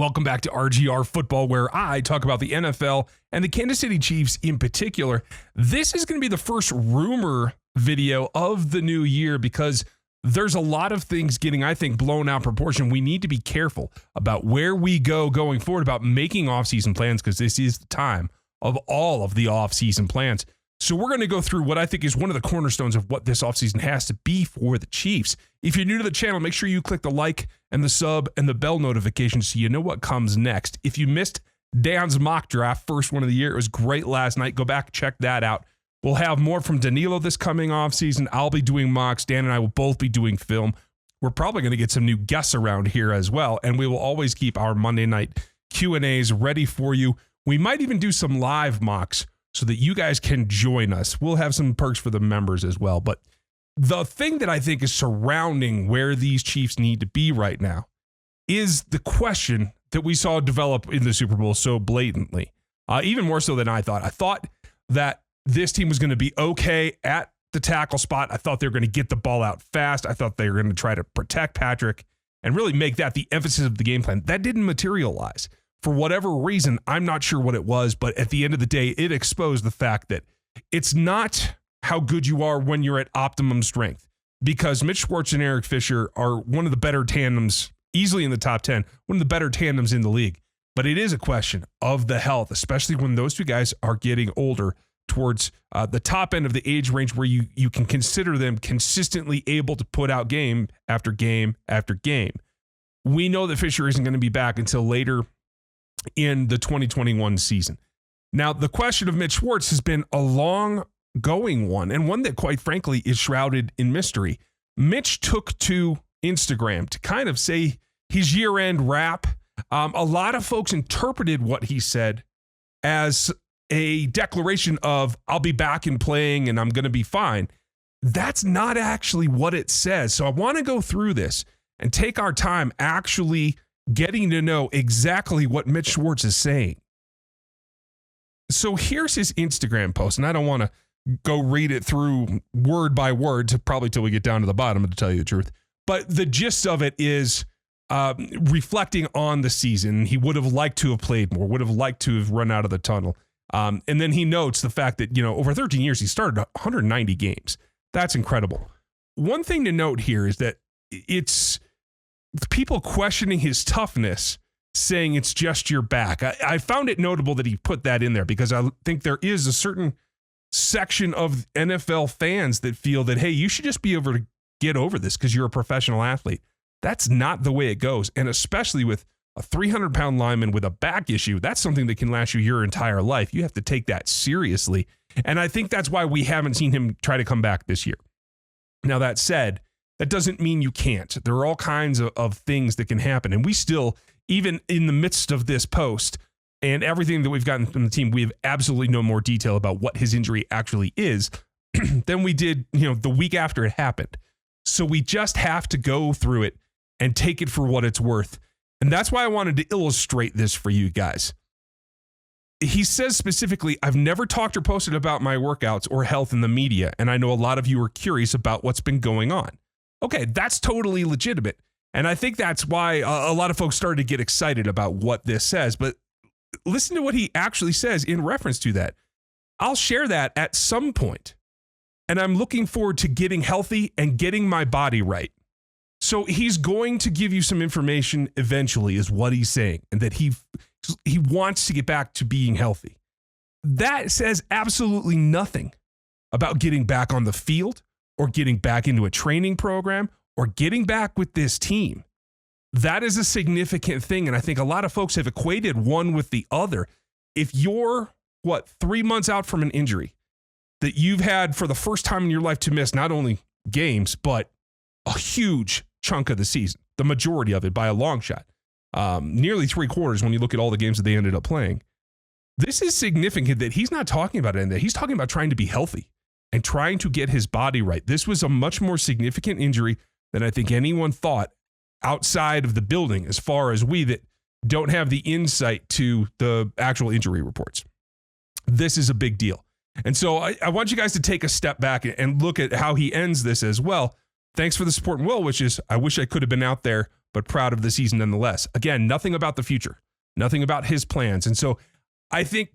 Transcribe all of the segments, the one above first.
Welcome back to RGR Football, where I talk about the NFL and the Kansas City Chiefs in particular. This is going to be the first rumor video of the new year because there's a lot of things getting, I think, blown out of proportion. We need to be careful about where we go going forward, about making offseason plans, because this is the time of all of the offseason plans. So we're going to go through what I think is one of the cornerstones of what this offseason has to be for the Chiefs. If you're new to the channel, make sure you click the like and the sub and the bell notification so you know what comes next. If you missed Dan's mock draft, first one of the year, it was great last night. Go back, check that out. We'll have more from Danilo this coming offseason. I'll be doing mocks. Dan and I will both be doing film. We're probably going to get some new guests around here as well, and we will always keep our Monday night Q&As ready for you. We might even do some live mocks so that you guys can join us. We'll have some perks for the members as well. But the thing that I think is surrounding where these Chiefs need to be right now is the question that we saw develop in the Super Bowl so blatantly, even more so than I thought. I thought that this team was going to be okay at the tackle spot. I thought they were going to get the ball out fast. I thought they were going to try to protect Patrick and really make that the emphasis of the game plan. That didn't materialize. For whatever reason, I'm not sure what it was, but at the end of the day, it exposed the fact that it's not how good you are when you're at optimum strength, because Mitch Schwartz and Eric Fisher are one of the better tandems, easily in the top 10, one of the better tandems in the league. But it is a question of the health, especially when those two guys are getting older towards the top end of the age range where you can consider them consistently able to put out game after game after game. We know that Fisher isn't going to be back until later in the 2021 season. Now, the question of Mitch Schwartz has been a long-going one, and one that, quite frankly, is shrouded in mystery. Mitch took to Instagram to kind of say his year-end wrap. A lot of folks interpreted what he said as a declaration of, I'll be back and playing and I'm going to be fine. That's not actually what it says. So I want to go through this and take our time actually getting to know exactly what Mitch Schwartz is saying. So here's his Instagram post, and I don't want to go read it through word by word probably till we get down to the bottom, to tell you the truth. But the gist of it is reflecting on the season. He would have liked to have played more, would have liked to have run out of the tunnel. And then he notes the fact that, over 13 years, he started 190 games. That's incredible. One thing to note here is that it's people questioning his toughness, saying it's just your back. I found it notable that he put that in there because I think there is a certain section of NFL fans that feel that, hey, you should just be able to get over this because you're a professional athlete. That's not the way it goes. And especially with a 300-pound lineman with a back issue, that's something that can last you your entire life. You have to take that seriously. And I think that's why we haven't seen him try to come back this year. Now, that said, that doesn't mean you can't. There are all kinds of things that can happen. And we still, even in the midst of this post and everything that we've gotten from the team, we have absolutely no more detail about what his injury actually is than we did, the week after it happened. So we just have to go through it and take it for what it's worth. And that's why I wanted to illustrate this for you guys. He says specifically, I've never talked or posted about my workouts or health in the media, and I know a lot of you are curious about what's been going on. Okay, that's totally legitimate. And I think that's why a lot of folks started to get excited about what this says. But listen to what he actually says in reference to that. I'll share that at some point, and I'm looking forward to getting healthy and getting my body right. So he's going to give you some information eventually, is what he's saying, and that he wants to get back to being healthy. That says absolutely nothing about getting back on the field or getting back into a training program or getting back with this team. That is a significant thing, and I think a lot of folks have equated one with the other. If you're, 3 months out from an injury that you've had for the first time in your life to miss not only games, but a huge chunk of the season, the majority of it by a long shot, nearly 3/4 when you look at all the games that they ended up playing. This is significant that he's not talking about it, and that he's talking about trying to be healthy and trying to get his body right. This was a much more significant injury than I think anyone thought outside of the building, as far as we that don't have the insight to the actual injury reports. This is a big deal. And so I want you guys to take a step back and look at how he ends this as well. Thanks for the support and well wishes. I wish I could have been out there but proud of the season nonetheless. Again, nothing about the future, nothing about his plans. And so I think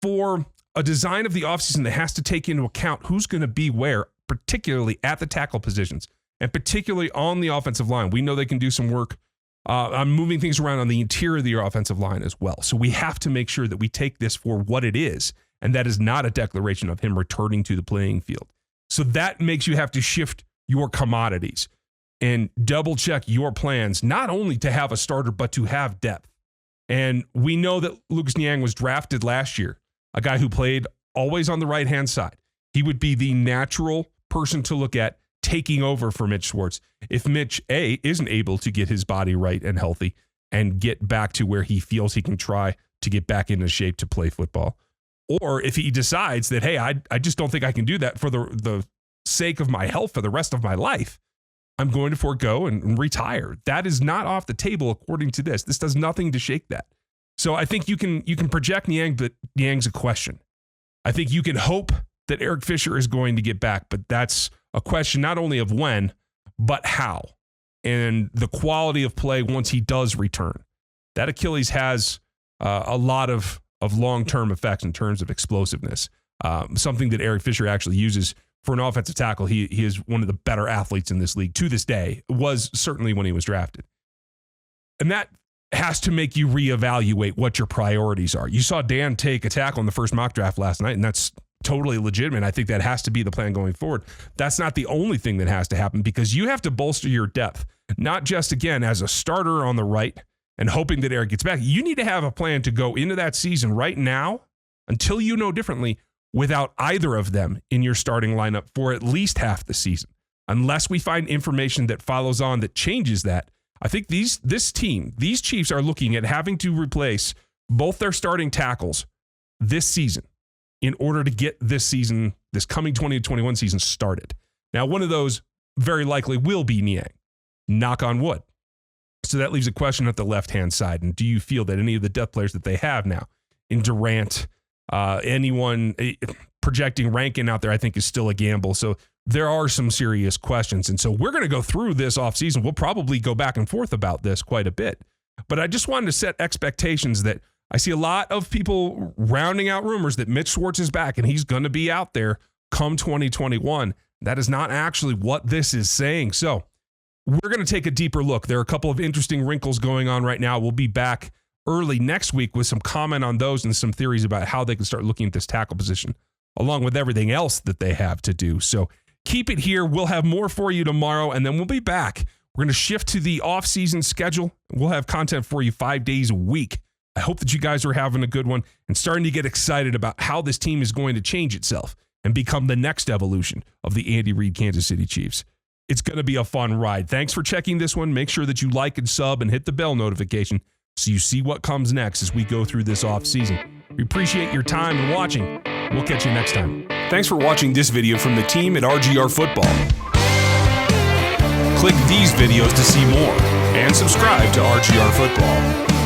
for a design of the offseason that has to take into account who's going to be where, particularly at the tackle positions and particularly on the offensive line. We know they can do some work on moving things around on the interior of the offensive line as well. So we have to make sure that we take this for what it is, and that is not a declaration of him returning to the playing field. So that makes you have to shift your commodities and double check your plans, not only to have a starter, but to have depth. And we know that Lucas Niang was drafted last year, a guy who played always on the right-hand side. He would be the natural person to look at taking over for Mitch Schwartz if Mitch, A, isn't able to get his body right and healthy and get back to where he feels he can try to get back into shape to play football. Or if he decides that, hey, I just don't think I can do that for the sake of my health for the rest of my life, I'm going to forego and retire. That is not off the table according to this. This does nothing to shake that. So I think you can project Niang, but Niang's a question. I think you can hope that Eric Fisher is going to get back, but that's a question not only of when, but how, and the quality of play once he does return. That Achilles has a lot of long-term effects in terms of explosiveness, something that Eric Fisher actually uses for an offensive tackle. He is one of the better athletes in this league to this day, was certainly when he was drafted. And that has to make you reevaluate what your priorities are. You saw Dan take a tackle in the first mock draft last night, and that's totally legitimate. I think that has to be the plan going forward. That's not the only thing that has to happen, because you have to bolster your depth, not just, again, as a starter on the right and hoping that Eric gets back. You need to have a plan to go into that season right now, until you know differently, without either of them in your starting lineup for at least half the season. Unless we find information that follows on that changes that, I think these Chiefs are looking at having to replace both their starting tackles this season in order to get this coming 2021 season started. Now, one of those very likely will be Niang. Knock on wood. So that leaves a question at the left-hand side. And do you feel that any of the depth players that they have now in Durant, anyone projecting Rankin out there, I think is still a gamble. So there are some serious questions. And so we're going to go through this offseason. We'll probably go back and forth about this quite a bit. But I just wanted to set expectations that I see a lot of people rounding out rumors that Mitch Schwartz is back and he's going to be out there come 2021. That is not actually what this is saying. So we're going to take a deeper look. There are a couple of interesting wrinkles going on right now. We'll be back early next week with some comment on those and some theories about how they can start looking at this tackle position, along with everything else that they have to do. So keep it here. We'll have more for you tomorrow, and then we'll be back. We're going to shift to the off-season schedule. We'll have content for you 5 days a week. I hope that you guys are having a good one and starting to get excited about how this team is going to change itself and become the next evolution of the Andy Reid Kansas City Chiefs. It's going to be a fun ride. Thanks for checking this one. Make sure that you like and sub and hit the bell notification so you see what comes next as we go through this offseason. We appreciate your time and watching. We'll catch you next time. Thanks for watching this video from the team at RGR Football. Click these videos to see more and subscribe to RGR Football.